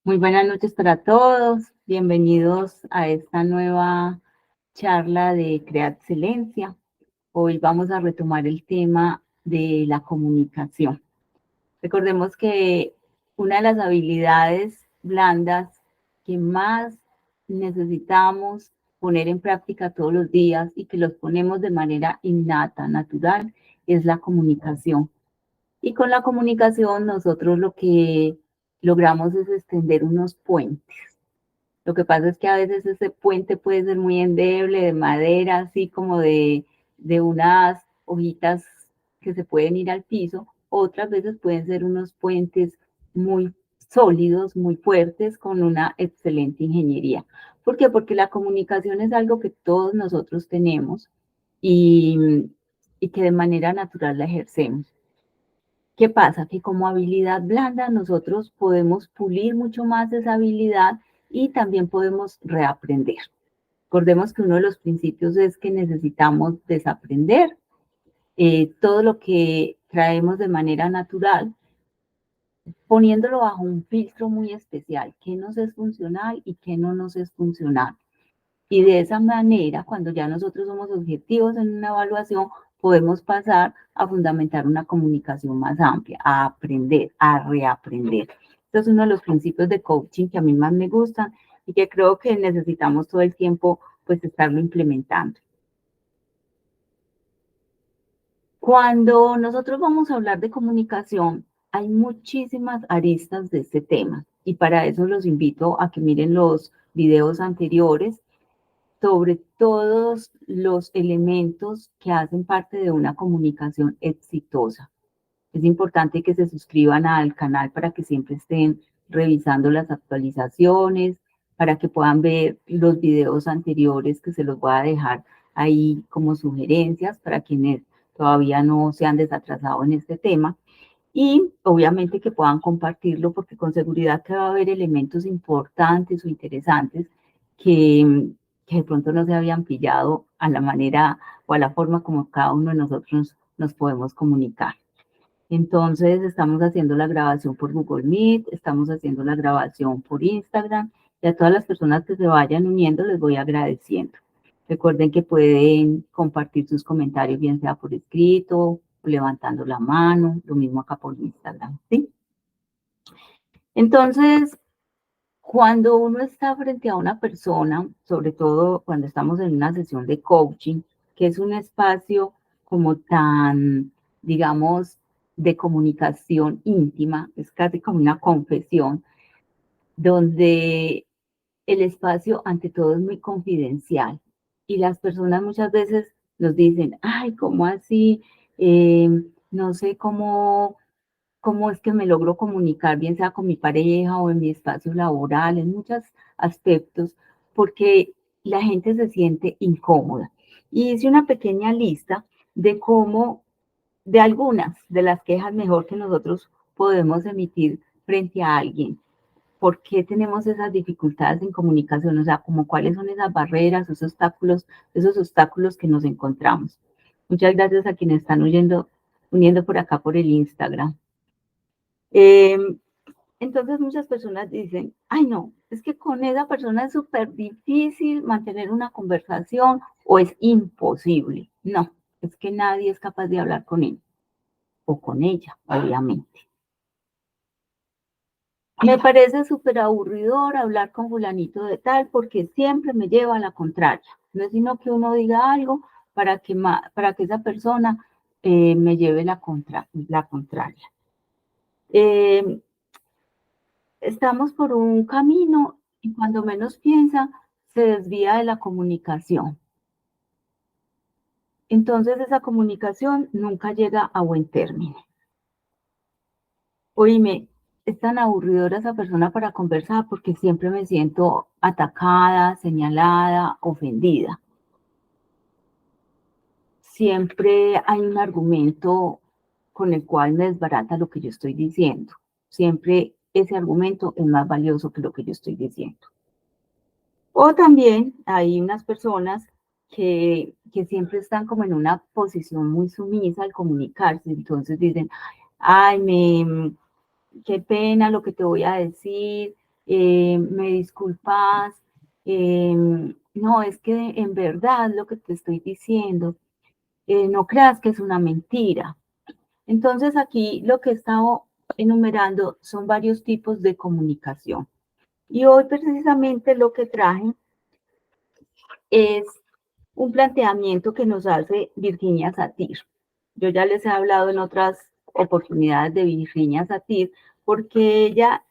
Muy buenas noches para todos. Bienvenidos a esta nueva charla de Crea Excelencia. Hoy vamos a retomar el tema de la comunicación. Recordemos que una de las habilidades blandas que más necesitamos poner en práctica todos los días y que los ponemos de manera innata, natural, es la comunicación. Y con la comunicación nosotros lo que logramos es extender unos puentes. Lo que pasa es que a veces ese puente puede ser muy endeble, de madera, así como de unas hojitas que se pueden ir al piso. Otras veces pueden ser unos puentes muy sólidos, muy fuertes, con una excelente ingeniería. ¿Por qué? Porque la comunicación es algo que todos nosotros tenemos y que de manera natural la ejercemos. ¿Qué pasa? Que como habilidad blanda nosotros podemos pulir mucho más esa habilidad y también podemos reaprender. Recordemos que uno de los principios es que necesitamos desaprender todo lo que traemos de manera natural, poniéndolo bajo un filtro muy especial, qué nos es funcional y qué no nos es funcional. Y de esa manera, cuando ya nosotros somos objetivos en una evaluación, podemos pasar a fundamentar una comunicación más amplia, a aprender, a reaprender. Este es uno de los principios de coaching que a mí más me gustan y que creo que necesitamos todo el tiempo pues estarlo implementando. Cuando nosotros vamos a hablar de comunicación, hay muchísimas aristas de este tema y para eso los invito a que miren los videos anteriores sobre todos los elementos que hacen parte de una comunicación exitosa. Es importante que se suscriban al canal para que siempre estén revisando las actualizaciones, para que puedan ver los videos anteriores que se los voy a dejar ahí como sugerencias para quienes todavía no se han desatrasado en este tema. Y obviamente que puedan compartirlo porque con seguridad que va a haber elementos importantes o interesantes que de pronto no se habían pillado a la manera o a la forma como cada uno de nosotros nos podemos comunicar. Entonces, estamos haciendo la grabación por Google Meet, estamos haciendo la grabación por Instagram y a todas las personas que se vayan uniendo les voy agradeciendo. Recuerden que pueden compartir sus comentarios, bien sea por escrito, levantando la mano, lo mismo acá por Instagram, ¿sí? Entonces, cuando uno está frente a una persona, sobre todo cuando estamos en una sesión de coaching, que es un espacio como tan, digamos, de comunicación íntima, es casi como una confesión, donde el espacio ante todo es muy confidencial y las personas muchas veces nos dicen, ay, ¿cómo así? No sé cómo es que me logro comunicar, bien sea con mi pareja o en mi espacio laboral, en muchos aspectos, porque la gente se siente incómoda. Y hice una pequeña lista de cómo, de algunas de las quejas mejor que nosotros podemos emitir frente a alguien. ¿Por qué tenemos esas dificultades en comunicación? O sea, como cuáles son esas barreras, esos obstáculos que nos encontramos. Muchas gracias a quienes están uniendo por acá por el Instagram. Eh, entonces muchas personas dicen, ay no, es que con esa persona es súper difícil mantener una conversación o es imposible. No, es que nadie es capaz de hablar con él o con ella, obviamente. Me parece súper aburridor hablar con fulanito de tal porque siempre me lleva a la contraria. No es sino que uno diga algo para que esa persona me lleve la contraria. Eh, Estamos por un camino y cuando menos piensa, se desvía de la comunicación. Entonces esa comunicación nunca llega a buen término. Oíme, es tan aburridora esa persona para conversar porque siempre me siento atacada, señalada, ofendida. Siempre hay un argumento con el cual me desbarata lo que yo estoy diciendo. Siempre ese argumento es más valioso que lo que yo estoy diciendo. O también hay unas personas que siempre están como en una posición muy sumisa al comunicarse, entonces dicen, ay, qué pena lo que te voy a decir, me disculpas, no, es que en verdad lo que te estoy diciendo, no creas que es una mentira. Entonces aquí lo que he estado enumerando son varios tipos de comunicación. Y hoy precisamente lo que traje es un planteamiento que nos hace Virginia Satir. Yo ya les he hablado en otras oportunidades de Virginia Satir porque ella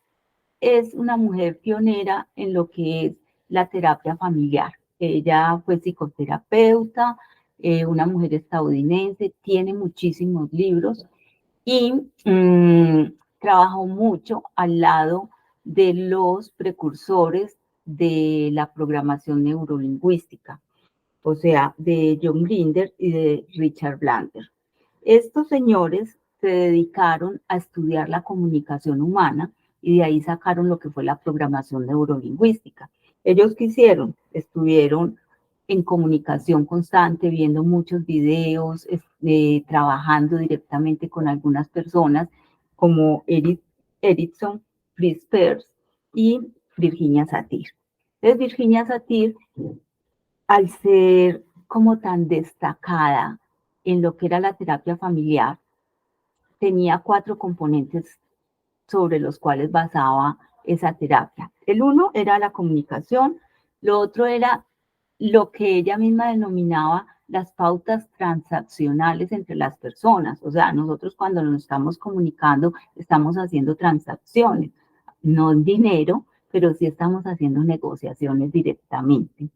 es una mujer pionera en lo que es la terapia familiar. Ella fue psicoterapeuta, una mujer estadounidense, tiene muchísimos libros y trabajó mucho al lado de los precursores de la programación neurolingüística, o sea, de John Grinder y de Richard Bandler. Estos señores se dedicaron a estudiar la comunicación humana y de ahí sacaron lo que fue la programación neurolingüística. Ellos qué hicieron, estuvieron en comunicación constante, viendo muchos videos, trabajando directamente con algunas personas como Erickson, Fritz Perls y Virginia Satir. Entonces, Virginia Satir, al ser como tan destacada en lo que era la terapia familiar, tenía 4 componentes sobre los cuales basaba esa terapia. El uno era la comunicación, lo otro era lo que ella misma denominaba las pautas transaccionales entre las personas. O sea, nosotros cuando nos estamos comunicando estamos haciendo transacciones, no dinero, pero sí estamos haciendo negociaciones directamente.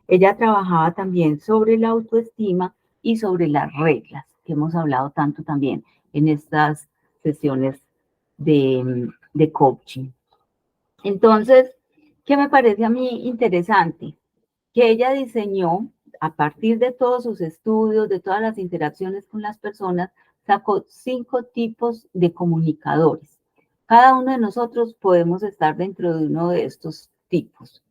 Ella trabajaba también sobre la autoestima y sobre las reglas, que hemos hablado tanto también en estas sesiones de coaching. Entonces, ¿qué me parece a mí interesante? Que ella diseñó, a partir de todos sus estudios, de todas las interacciones con las personas, sacó 5 tipos de comunicadores. Cada uno de nosotros podemos estar dentro de uno de estos tipos.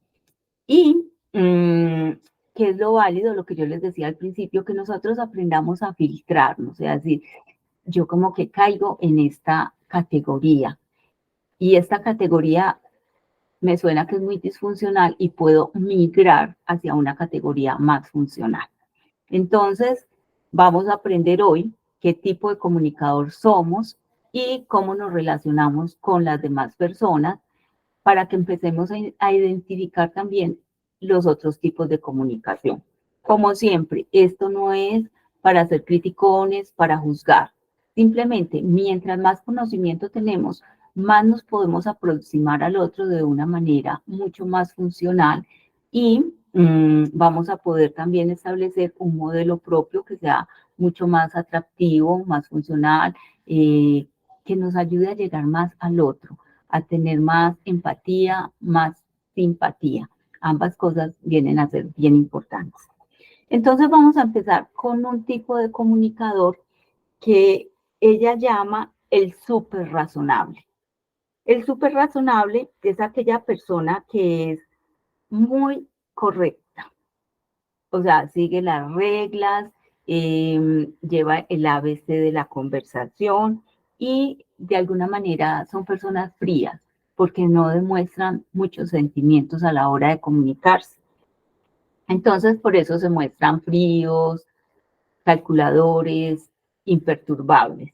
Y que es lo válido, lo que yo les decía al principio, que nosotros aprendamos a filtrarnos, es decir, yo como que caigo en esta categoría y esta categoría me suena que es muy disfuncional y puedo migrar hacia una categoría más funcional. Entonces, vamos a aprender hoy qué tipo de comunicador somos y cómo nos relacionamos con las demás personas para que empecemos a identificar también los otros tipos de comunicación. Como siempre, esto no es para ser criticones, para juzgar. Simplemente, mientras más conocimiento tenemos, más nos podemos aproximar al otro de una manera mucho más funcional y vamos a poder también establecer un modelo propio que sea mucho más atractivo, más funcional, que nos ayude a llegar más al otro, a tener más empatía, más simpatía. Ambas cosas vienen a ser bien importantes. Entonces vamos a empezar con un tipo de comunicador que ella llama el súper razonable. El súper razonable es aquella persona que es muy correcta, o sea, sigue las reglas, lleva el ABC de la conversación y de alguna manera son personas frías porque no demuestran muchos sentimientos a la hora de comunicarse. Entonces, por eso se muestran fríos, calculadores, imperturbables.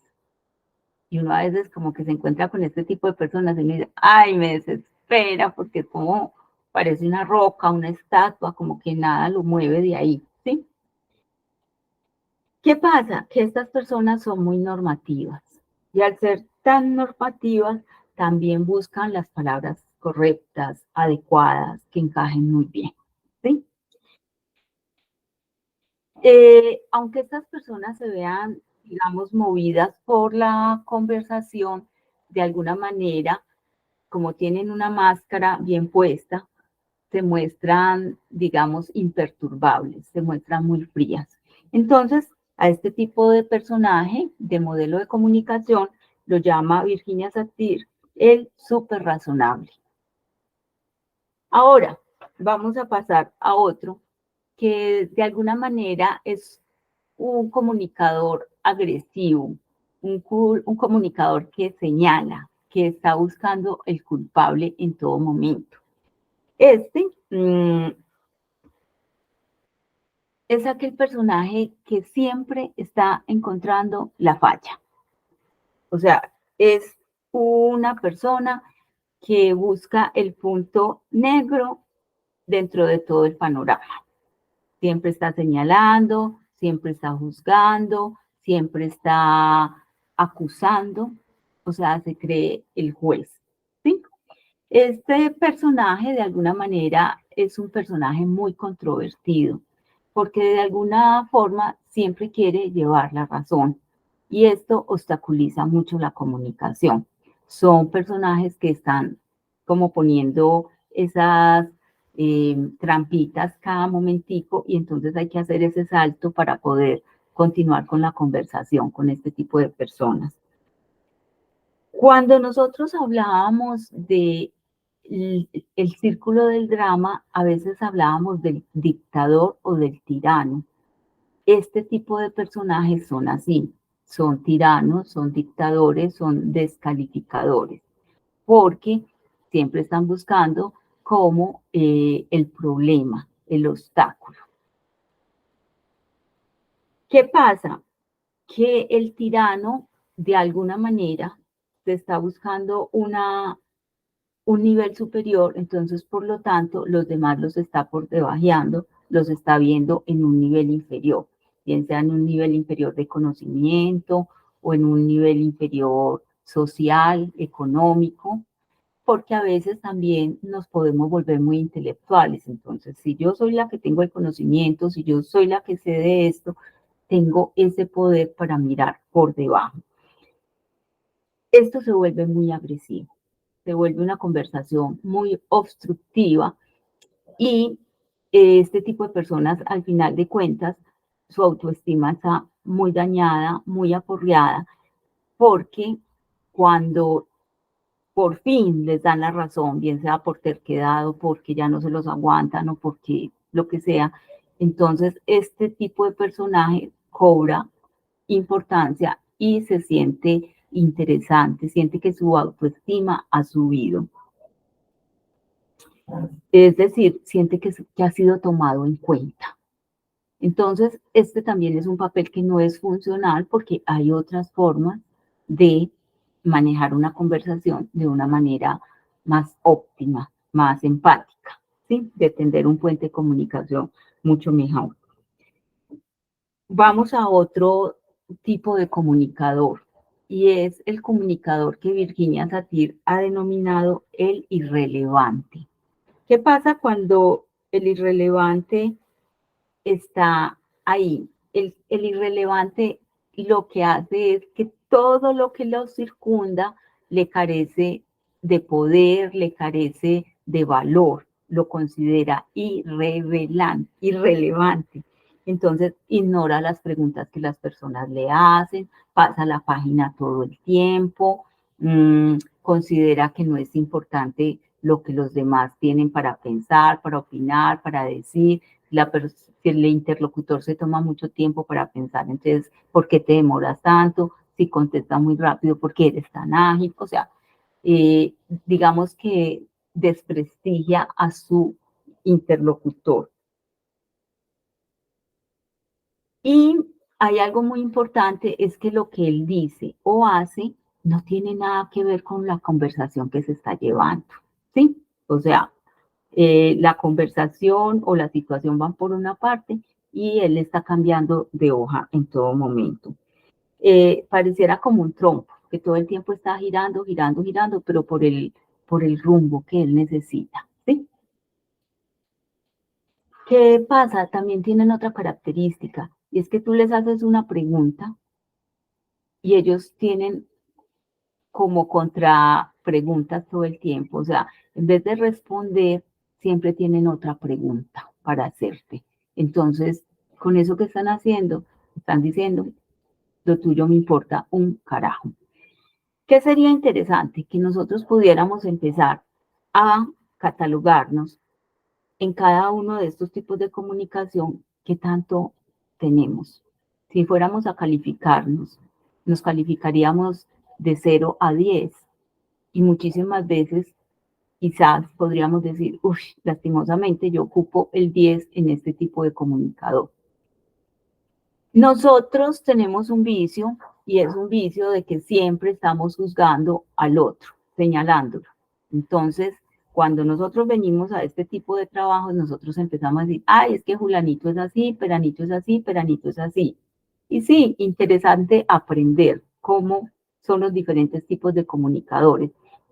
Y uno a veces como que se encuentra con este tipo de personas y uno dice, ay, me desespera porque es como parece una roca, una estatua, como que nada lo mueve de ahí, ¿sí? ¿Qué pasa? Que estas personas son muy normativas y al ser tan normativas también buscan las palabras correctas, adecuadas, que encajen muy bien, ¿sí? Aunque estas personas se vean, digamos, movidas por la conversación, de alguna manera, como tienen una máscara bien puesta, se muestran, digamos, imperturbables, se muestran muy frías. Entonces, a este tipo de personaje, de modelo de comunicación, lo llama Virginia Satir el súper razonable. Ahora, vamos a pasar a otro que de alguna manera es un comunicador agresivo, un comunicador que señala, que está buscando el culpable en todo momento. Es aquel personaje que siempre está encontrando la falla. O sea, es una persona que busca el punto negro dentro de todo el panorama. Siempre está señalando, siempre está juzgando, siempre está acusando, o sea, se cree el juez. ¿Sí? Este personaje, de alguna manera, es un personaje muy controvertido, porque de alguna forma siempre quiere llevar la razón, y esto obstaculiza mucho la comunicación. Son personajes que están como poniendo esas trampitas cada momentico, y entonces hay que hacer ese salto para poder continuar con la conversación con este tipo de personas. Cuando nosotros hablábamos de el círculo del drama, a veces hablábamos del dictador o del tirano. Este tipo de personajes son así, son tiranos, son dictadores, son descalificadores, porque siempre están buscando como el problema, el obstáculo. ¿Qué pasa? Que el tirano, de alguna manera, se está buscando un nivel superior, entonces por lo tanto los demás los está por debajeando, los está viendo en un nivel inferior, bien sea en un nivel inferior de conocimiento o en un nivel inferior social, económico, porque a veces también nos podemos volver muy intelectuales. Entonces, si yo soy la que tengo el conocimiento, si yo soy la que sé de esto, tengo ese poder para mirar por debajo. Esto se vuelve muy agresivo, se vuelve una conversación muy obstructiva, y este tipo de personas, al final de cuentas, su autoestima está muy dañada, muy aporreada, porque cuando por fin les dan la razón, bien sea por terquedad o porque ya no se los aguantan o porque lo que sea, entonces este tipo de personaje cobra importancia y se siente interesante, siente que su autoestima ha subido. Es decir, siente que ha sido tomado en cuenta. Entonces, este también es un papel que no es funcional, porque hay otras formas de manejar una conversación de una manera más óptima, más empática, ¿sí? De tender un puente de comunicación mucho mejor. Vamos a otro tipo de comunicador, y es el comunicador que Virginia Satir ha denominado el irrelevante. ¿Qué pasa cuando el irrelevante está ahí? El irrelevante lo que hace es que todo lo que lo circunda le carece de poder, le carece de valor, lo considera irrelevante. Entonces ignora las preguntas que las personas le hacen, pasa la página todo el tiempo, considera que no es importante lo que los demás tienen para pensar, para opinar, para decir. Si el interlocutor se toma mucho tiempo para pensar, entonces, ¿por qué te demoras tanto? Si contesta muy rápido, ¿por qué eres tan ágil? O sea, digamos que desprestigia a su interlocutor. Y hay algo muy importante, es que lo que él dice o hace no tiene nada que ver con la conversación que se está llevando, ¿sí? O sea, la conversación o la situación van por una parte y él está cambiando de hoja en todo momento. Pareciera como un trompo, que todo el tiempo está girando, girando, girando, pero por el rumbo que él necesita, ¿sí? ¿Qué pasa? También tienen otra característica, y es que tú les haces una pregunta y ellos tienen como contra preguntas todo el tiempo. O sea, en vez de responder, siempre tienen otra pregunta para hacerte. Entonces, con eso que están haciendo, están diciendo, lo tuyo me importa un carajo. ¿Qué sería interesante? Que nosotros pudiéramos empezar a catalogarnos en cada uno de estos tipos de comunicación que tanto tenemos. Si fuéramos a calificarnos, nos calificaríamos de 0 a 10. Y muchísimas veces quizás podríamos decir, uff, lastimosamente yo ocupo el 10 en este tipo de comunicador. Nosotros tenemos un vicio y es un vicio de que siempre estamos juzgando al otro, señalándolo. Entonces, cuando nosotros venimos a este tipo de trabajos, nosotros empezamos a decir, ay, es que Julanito es así, Peranito es así, Peranito es así. Y sí, interesante aprender cómo son los diferentes tipos de comunicadores,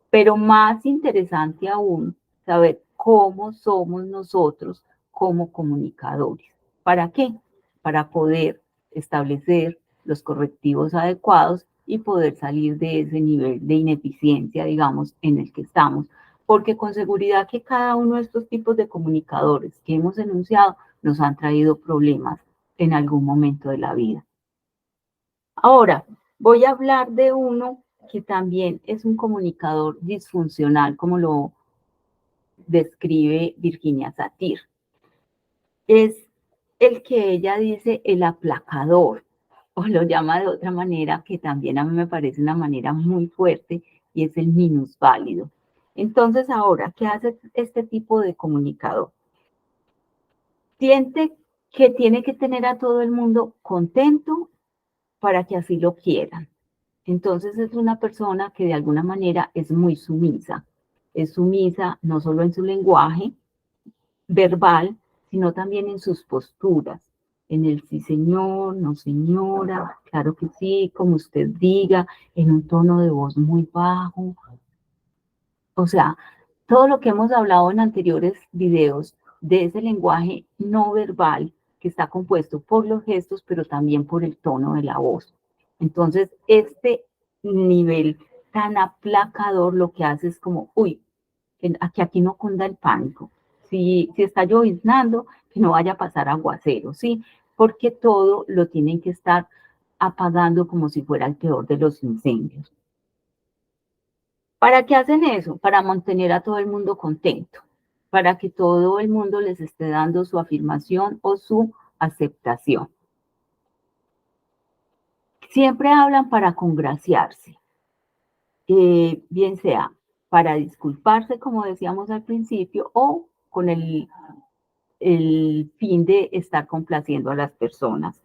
pero más interesante aún saber cómo somos nosotros como comunicadores. ¿Para qué? Para poder establecer los correctivos adecuados y poder salir de ese nivel de ineficiencia, digamos, en el que estamos. Porque con seguridad que cada uno de estos tipos de comunicadores que hemos enunciado nos han traído problemas en algún momento de la vida. Ahora, voy a hablar de uno que también es un comunicador disfuncional, como lo describe Virginia Satir. Es el que ella dice el aplacador, o lo llama de otra manera, que también a mí me parece una manera muy fuerte, y es el minusválido. Entonces, ahora, ¿qué hace este tipo de comunicador? Siente que tiene que tener a todo el mundo contento para que así lo quieran. Entonces es una persona que de alguna manera es muy sumisa. Es sumisa no solo en su lenguaje verbal, sino también en sus posturas. En el sí señor, no señora, claro que sí, como usted diga, en un tono de voz muy bajo. O sea, todo lo que hemos hablado en anteriores videos de ese lenguaje no verbal que está compuesto por los gestos, pero también por el tono de la voz. Entonces, este nivel tan aplacador lo que hace es como, uy, que aquí no cunda el pánico. Si está lloviznando, que no vaya a pasar aguacero, ¿sí? Porque todo lo tienen que estar apagando como si fuera el peor de los incendios. ¿Para qué hacen eso? Para mantener a todo el mundo contento, para que todo el mundo les esté dando su afirmación o su aceptación. Siempre hablan para congraciarse, bien sea para disculparse, como decíamos al principio, o con el fin de estar complaciendo a las personas.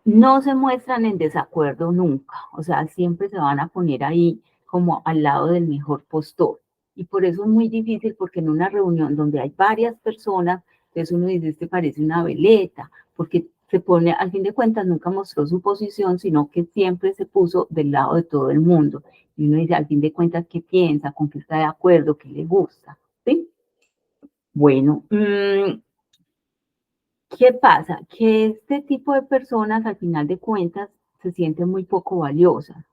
No se muestran en desacuerdo nunca, o sea, siempre se van a poner ahí como al lado del mejor postor. Y por eso es muy difícil, porque en una reunión donde hay varias personas, entonces uno dice, este parece una veleta, porque se pone, al fin de cuentas, nunca mostró su posición, sino que siempre se puso del lado de todo el mundo. Y uno dice, al fin de cuentas, ¿qué piensa? ¿Con qué está de acuerdo? ¿Qué le gusta? ¿Sí? Bueno, ¿qué pasa? Que este tipo de personas, al final de cuentas, se sienten muy poco valiosas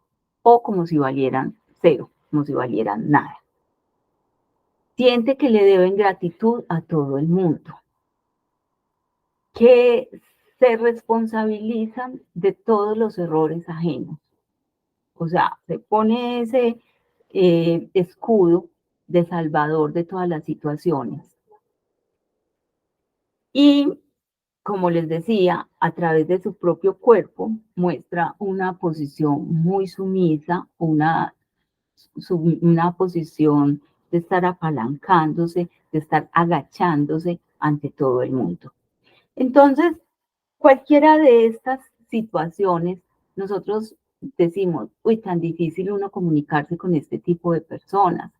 o como si valieran cero, como si valieran nada. Siente que le deben gratitud a todo el mundo, que se responsabilizan de todos los errores ajenos. O sea, se pone ese escudo de salvador de todas las situaciones. Y como les decía, a través de su propio cuerpo muestra una posición muy sumisa, una posición de estar apalancándose, de estar agachándose ante todo el mundo. Entonces, cualquiera de estas situaciones, nosotros decimos, uy, tan difícil uno comunicarse con este tipo de personas,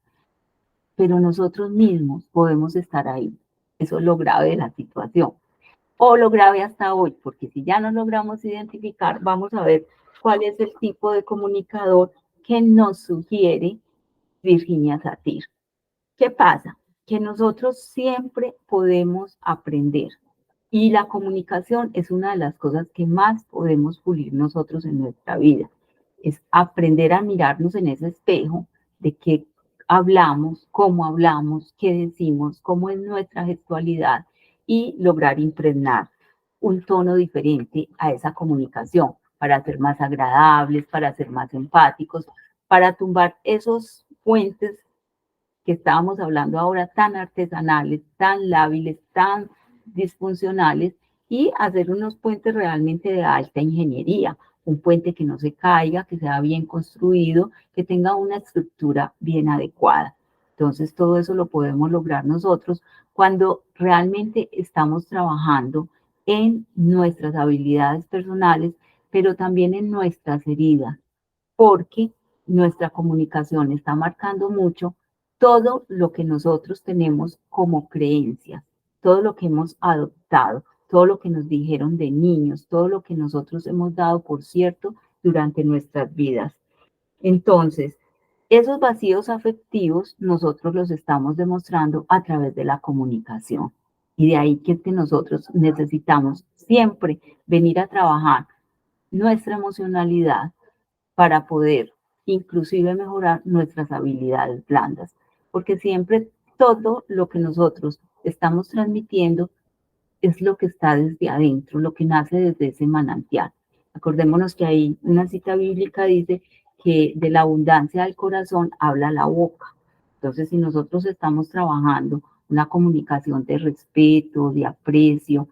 pero nosotros mismos podemos estar ahí. Eso es lo grave de la situación. O lo grave hasta hoy, porque si ya no logramos identificar, vamos a ver cuál es el tipo de comunicador que nos sugiere Virginia Satir. ¿Qué pasa? Que nosotros siempre podemos aprender y la comunicación es una de las cosas que más podemos pulir nosotros en nuestra vida. Es aprender a mirarnos en ese espejo de qué hablamos, qué decimos, cómo es nuestra gestualidad y lograr impregnar un tono diferente a esa comunicación para ser más agradables, para ser más empáticos, para tumbar esos puentes que estábamos hablando ahora tan artesanales, tan lábiles, tan disfuncionales y hacer unos puentes realmente de alta ingeniería un puente que no se caiga, que sea bien construido, que tenga una estructura bien adecuada. Entonces, todo eso lo podemos lograr nosotros cuando realmente estamos trabajando en nuestras habilidades personales, pero también en nuestras heridas, porque nuestra comunicación está marcando mucho todo lo que nosotros tenemos como creencias, todo lo que hemos adoptado, todo lo que nos dijeron de niños, todo lo que nosotros hemos dado por cierto durante nuestras vidas. Entonces, esos vacíos afectivos nosotros los estamos demostrando a través de la comunicación. Y de ahí que nosotros necesitamos siempre venir a trabajar nuestra emocionalidad para poder inclusive mejorar nuestras habilidades blandas. Porque siempre todo lo que nosotros estamos transmitiendo es lo que está desde adentro, lo que nace desde ese manantial. Acordémonos que hay una cita bíblica dice que de la abundancia del corazón habla la boca. Entonces, si nosotros estamos trabajando una comunicación de respeto, de aprecio,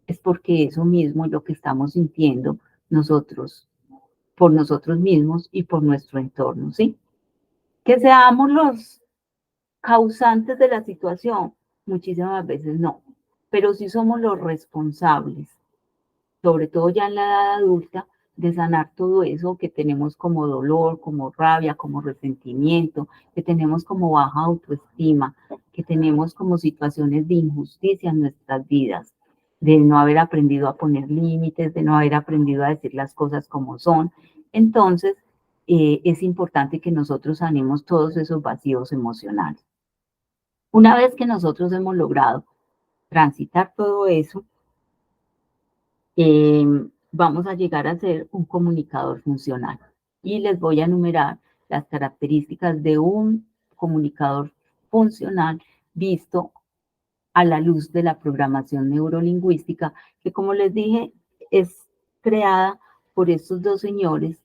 es porque eso mismo es lo que estamos sintiendo nosotros, por nosotros mismos y por nuestro entorno, ¿sí? Que seamos los causantes de la situación, muchísimas veces no, pero sí somos los responsables, sobre todo ya en la edad adulta, de sanar todo eso que tenemos como dolor, como rabia, como resentimiento, que tenemos como baja autoestima, que tenemos como situaciones de injusticia en nuestras vidas, de no haber aprendido a poner límites, de no haber aprendido a decir las cosas como son. Entonces, es importante que nosotros sanemos todos esos vacíos emocionales. Una vez que nosotros hemos logrado transitar todo eso, vamos a llegar a ser un comunicador funcional. Y les voy a enumerar las características de un comunicador funcional visto a la luz de la programación neurolingüística, que como les dije, es creada por estos dos señores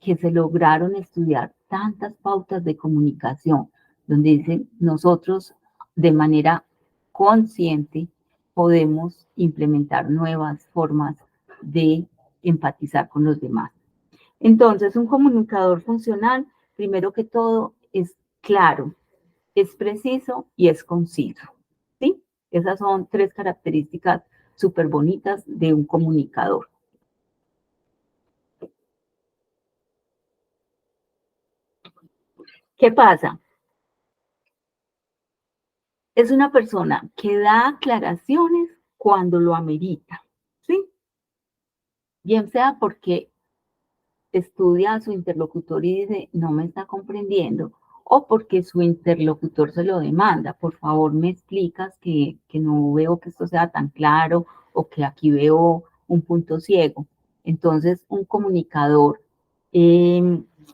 que se lograron estudiar tantas pautas de comunicación, donde dicen nosotros de manera consciente podemos implementar nuevas formas de empatizar con los demás. Entonces, un comunicador funcional, primero que todo, es claro, es preciso y es conciso, ¿sí? Esas son tres características súper bonitas de un comunicador. ¿Qué pasa? Es una persona que da aclaraciones cuando lo amerita, ¿sí? Bien sea porque estudia a su interlocutor y dice, no me está comprendiendo, o porque su interlocutor se lo demanda, por favor me explicas que no veo que esto sea tan claro o que aquí veo un punto ciego. Entonces, un comunicador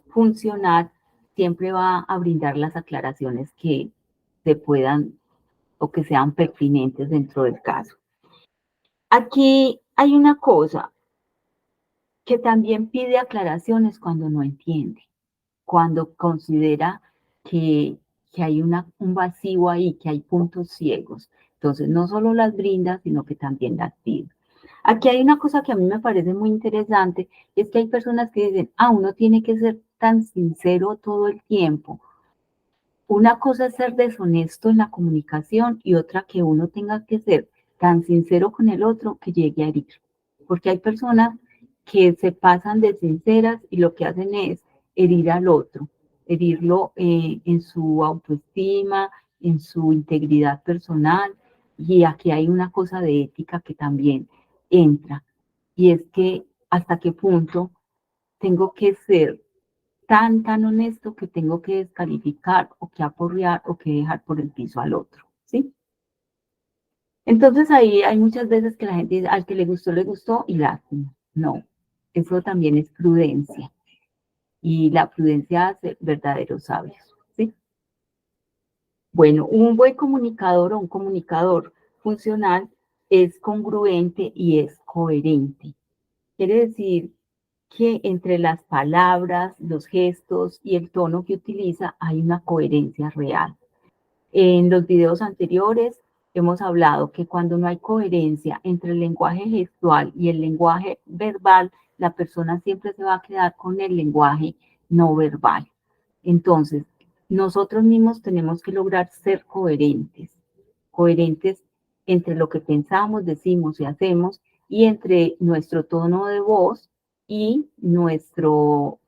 funcional siempre va a brindar las aclaraciones que se puedan o que sean pertinentes dentro del caso. Aquí hay una cosa que también pide aclaraciones cuando no entiende, cuando considera que, que hay un vacío ahí, que hay puntos ciegos. Entonces, no solo las brinda, sino que también las pide. Aquí hay una cosa que a mí me parece muy interesante, y es que hay personas que dicen, uno tiene que ser tan sincero todo el tiempo. Una cosa es ser deshonesto en la comunicación y otra que uno tenga que ser tan sincero con el otro que llegue a herir. Porque hay personas que se pasan de sinceras y lo que hacen es herir al otro, herirlo en su autoestima, en su integridad personal. Y aquí hay una cosa de ética que también entra. Y es que hasta qué punto tengo que ser tan honesto que tengo que descalificar o que aporrear o que dejar por el piso al otro, ¿sí? Entonces ahí hay muchas veces que la gente dice, al que le gustó y lástima. No, eso también es prudencia y la prudencia hace verdaderos sabios, ¿sí? Bueno, un buen comunicador o un comunicador funcional es congruente y es coherente. Quiere decir que entre las palabras, los gestos y el tono que utiliza hay una coherencia real. En los videos anteriores hemos hablado que cuando no hay coherencia entre el lenguaje gestual y el lenguaje verbal, la persona siempre se va a quedar con el lenguaje no verbal. Entonces, nosotros mismos tenemos que lograr ser coherentes entre lo que pensamos, decimos y hacemos, y entre nuestro tono de voz y nuestro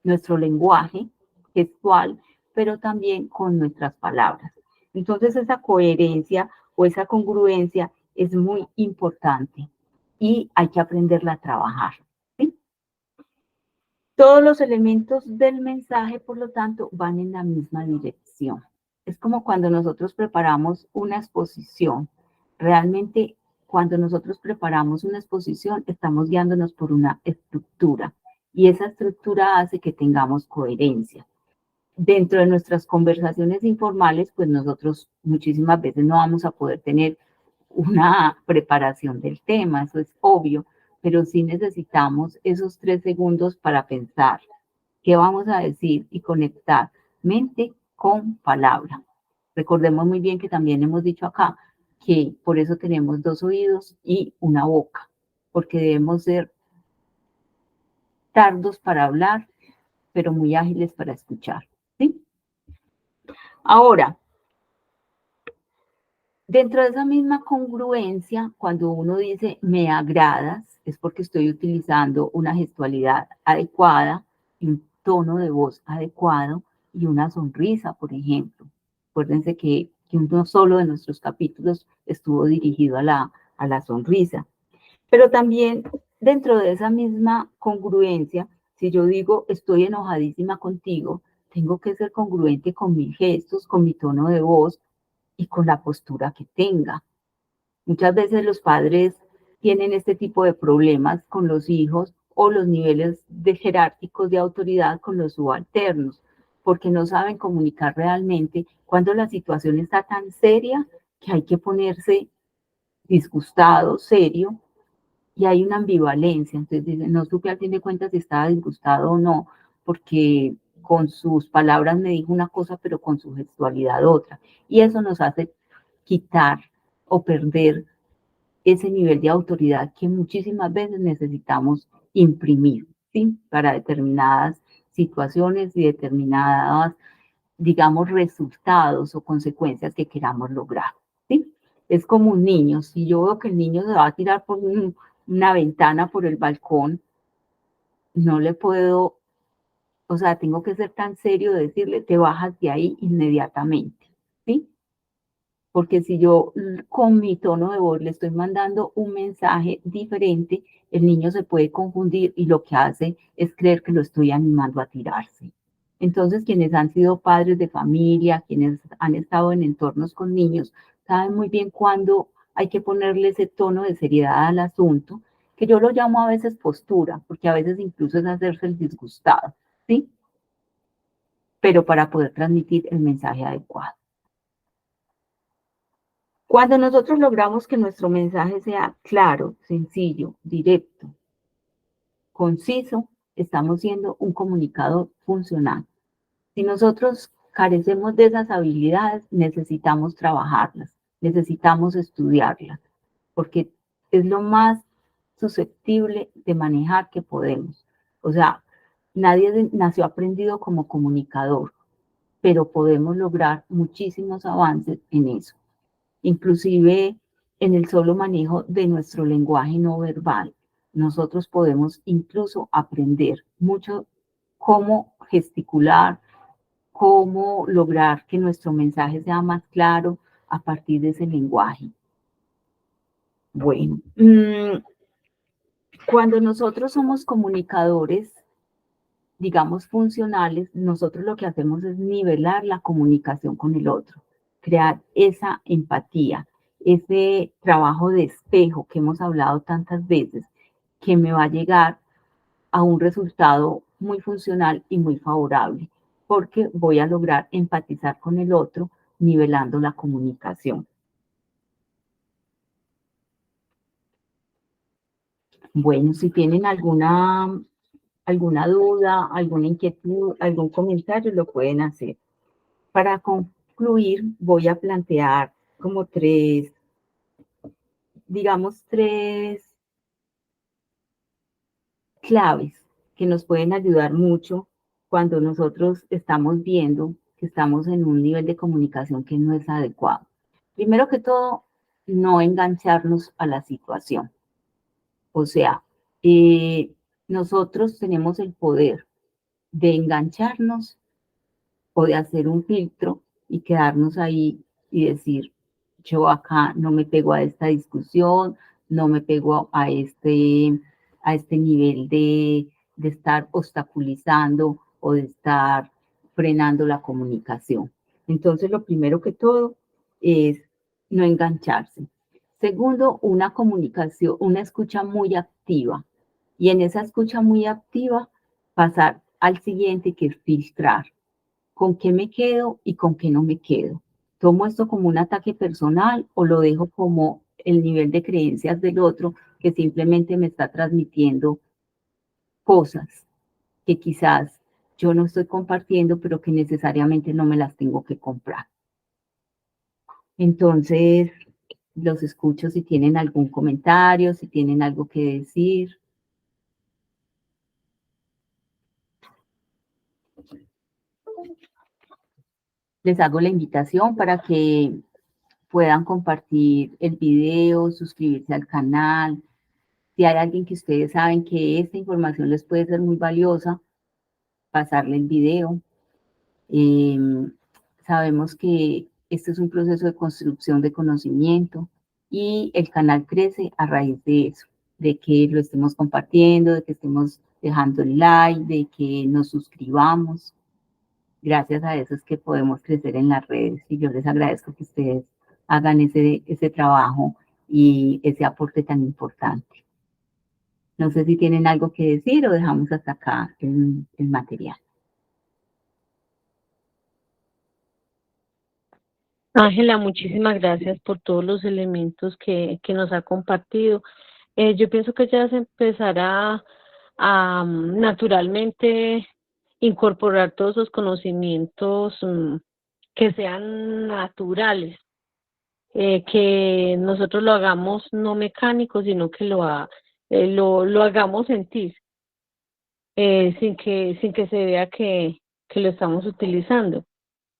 lenguaje gestual, pero también con nuestras palabras. Entonces, esa coherencia o esa congruencia es muy importante y hay que aprenderla a trabajar. ¿Sí? Todos los elementos del mensaje, por lo tanto, van en la misma dirección. Es como cuando nosotros preparamos una exposición. Realmente, cuando nosotros preparamos una exposición, estamos guiándonos por una estructura y esa estructura hace que tengamos coherencia. Dentro de nuestras conversaciones informales, pues nosotros muchísimas veces no vamos a poder tener una preparación del tema, eso es obvio, pero sí necesitamos esos 3 segundos para pensar qué vamos a decir y conectar mente con palabra. Recordemos muy bien que también hemos dicho acá que por eso tenemos 2 oídos y una boca, porque debemos ser tardos para hablar, pero muy ágiles para escuchar. ¿Sí? Ahora, dentro de esa misma congruencia, cuando uno dice me agradas, es porque estoy utilizando una gestualidad adecuada, un tono de voz adecuado y una sonrisa, por ejemplo. Acuérdense que uno solo de nuestros capítulos estuvo dirigido a la sonrisa. Pero también dentro de esa misma congruencia, si yo digo estoy enojadísima contigo, tengo que ser congruente con mis gestos, con mi tono de voz y con la postura que tenga. Muchas veces los padres tienen este tipo de problemas con los hijos o los niveles de jerárquicos de autoridad con los subalternos, porque no saben comunicar realmente cuando la situación está tan seria que hay que ponerse disgustado, serio, y hay una ambivalencia. Entonces dicen, no supe al fin de cuentas si estaba disgustado o no, porque con sus palabras me dijo una cosa, pero con su gestualidad otra. Y eso nos hace quitar o perder ese nivel de autoridad que muchísimas veces necesitamos imprimir, ¿sí? Para determinadas situaciones y determinadas, digamos, resultados o consecuencias que queramos lograr, ¿sí? Es como un niño, si yo veo que el niño se va a tirar por una ventana, por el balcón, no le puedo, o sea, tengo que ser tan serio de decirle, te bajas de ahí inmediatamente, ¿sí? Porque si yo con mi tono de voz le estoy mandando un mensaje diferente, el niño se puede confundir y lo que hace es creer que lo estoy animando a tirarse. Entonces, quienes han sido padres de familia, quienes han estado en entornos con niños, saben muy bien cuándo hay que ponerle ese tono de seriedad al asunto, que yo lo llamo a veces postura, porque a veces incluso es hacerse el disgustado, ¿sí? Pero para poder transmitir el mensaje adecuado. Cuando nosotros logramos que nuestro mensaje sea claro, sencillo, directo, conciso, estamos siendo un comunicador funcional. Si nosotros carecemos de esas habilidades, necesitamos trabajarlas, necesitamos estudiarlas, porque es lo más susceptible de manejar que podemos. O sea, nadie nació aprendido como comunicador, pero podemos lograr muchísimos avances en eso. Inclusive en el solo manejo de nuestro lenguaje no verbal. Nosotros podemos incluso aprender mucho cómo gesticular, cómo lograr que nuestro mensaje sea más claro a partir de ese lenguaje. Bueno, cuando nosotros somos comunicadores, digamos, funcionales, nosotros lo que hacemos es nivelar la comunicación con el otro, crear esa empatía, ese trabajo de espejo que hemos hablado tantas veces, que me va a llegar a un resultado muy funcional y muy favorable, porque voy a lograr empatizar con el otro, nivelando la comunicación. Bueno, si tienen alguna duda, alguna inquietud, algún comentario, lo pueden hacer. Para concluir, voy a plantear como digamos, claves que nos pueden ayudar mucho cuando nosotros estamos viendo que estamos en un nivel de comunicación que no es adecuado. Primero que todo, no engancharnos a la situación. O sea, nosotros tenemos el poder de engancharnos o de hacer un filtro y quedarnos ahí y decir, yo acá no me pego a esta discusión, no me pego a este nivel de estar obstaculizando o de estar frenando la comunicación. Entonces, lo primero que todo es no engancharse. Segundo, una comunicación, una escucha muy activa. Y en esa escucha muy activa, pasar al siguiente, que es filtrar con qué me quedo y con qué no me quedo. ¿Tomo esto como un ataque personal o lo dejo como el nivel de creencias del otro que simplemente me está transmitiendo cosas que quizás yo no estoy compartiendo, pero que necesariamente no me las tengo que comprar? Entonces, los escucho si tienen algún comentario, si tienen algo que decir. Les hago la invitación para que puedan compartir el video, suscribirse al canal. Si hay alguien que ustedes saben que esta información les puede ser muy valiosa, pasarle el video. Eh, Sabemos que este es un proceso de construcción de conocimiento y el canal crece a raíz de eso, de que lo estemos compartiendo, de que estemos dejando el like, de que nos suscribamos. Gracias a eso es que podemos crecer en las redes y yo les agradezco que ustedes hagan ese trabajo y ese aporte tan importante. No sé si tienen algo que decir o dejamos hasta acá el material. Ángela, muchísimas gracias por todos los elementos que nos ha compartido. Yo pienso que ya se empezará a naturalmente incorporar todos esos conocimientos que sean naturales, que nosotros lo hagamos no mecánico, sino que lo hagamos sentir, sin que se vea que lo estamos utilizando.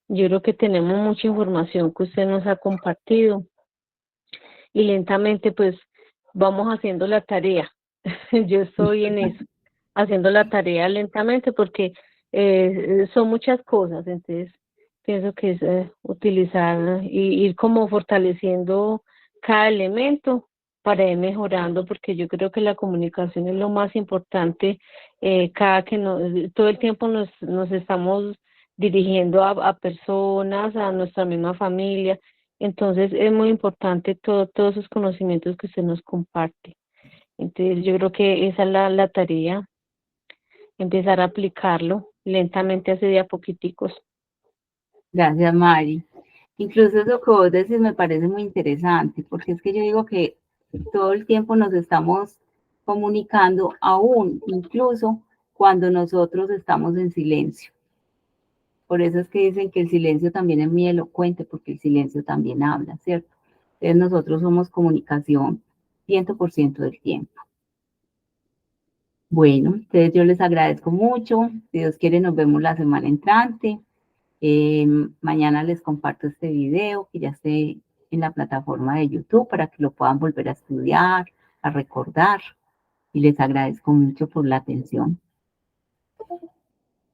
Yo creo que tenemos mucha información que usted nos ha compartido y lentamente pues vamos haciendo la tarea. Yo estoy en eso, haciendo la tarea lentamente porque son muchas cosas, entonces pienso que es utilizar y ir como fortaleciendo cada elemento para ir mejorando, porque yo creo que la comunicación es lo más importante. Todo el tiempo nos estamos dirigiendo a personas, a nuestra misma familia, entonces es muy importante todos esos conocimientos que usted nos comparte. Entonces yo creo que esa es la tarea, empezar a aplicarlo lentamente, así de a poquiticos. Gracias, Mari. Incluso eso que vos decís me parece muy interesante, porque es que yo digo que todo el tiempo nos estamos comunicando, aún incluso cuando nosotros estamos en silencio. Por eso es que dicen que el silencio también es muy elocuente, porque el silencio también habla, ¿cierto? Entonces nosotros somos comunicación 100% del tiempo. Bueno, entonces yo les agradezco mucho. Si Dios quiere, nos vemos la semana entrante. Mañana les comparto este video que ya esté en la plataforma de YouTube para que lo puedan volver a estudiar, a recordar. Y les agradezco mucho por la atención.